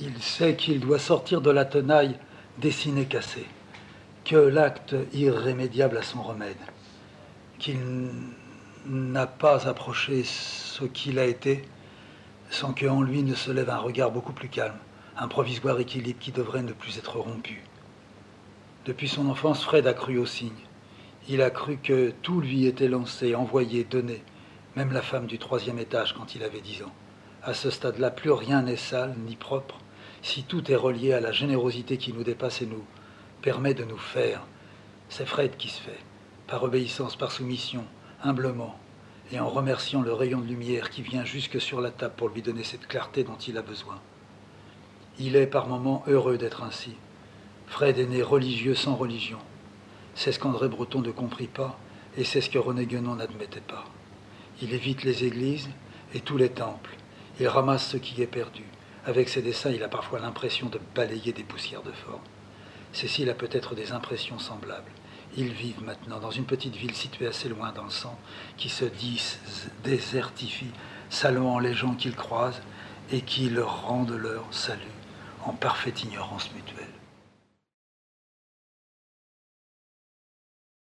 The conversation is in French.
Il sait qu'il doit sortir de la tenaille dessinée cassée, que l'acte irrémédiable a son remède, qu'il n'a pas approché ce qu'il a été sans qu'en lui ne se lève un regard beaucoup plus calme, un provisoire équilibre qui devrait ne plus être rompu. Depuis son enfance, Fred a cru aux signes. Il a cru que tout lui était lancé, envoyé, donné, même la femme du 3e étage quand il avait 10 ans. À ce stade-là, plus rien n'est sale ni propre, si tout est relié à la générosité qui nous dépasse et nous permet de nous faire. C'est Fred qui se fait, par obéissance, par soumission, humblement, et en remerciant le rayon de lumière qui vient jusque sur la table pour lui donner cette clarté dont il a besoin. Il est par moments heureux d'être ainsi. Fred est né religieux sans religion. C'est ce qu'André Breton ne comprit pas, et c'est ce que René Guénon n'admettait pas. Il évite les églises et tous les temples. Il ramasse ce qui est perdu. Avec ses dessins, il a parfois l'impression de balayer des poussières de forme. Cécile a peut-être des impressions semblables. Ils vivent maintenant dans une petite ville située assez loin dans le centre, qui se désertifie, saluant les gens qu'ils croisent et qui leur rendent leur salut en parfaite ignorance mutuelle.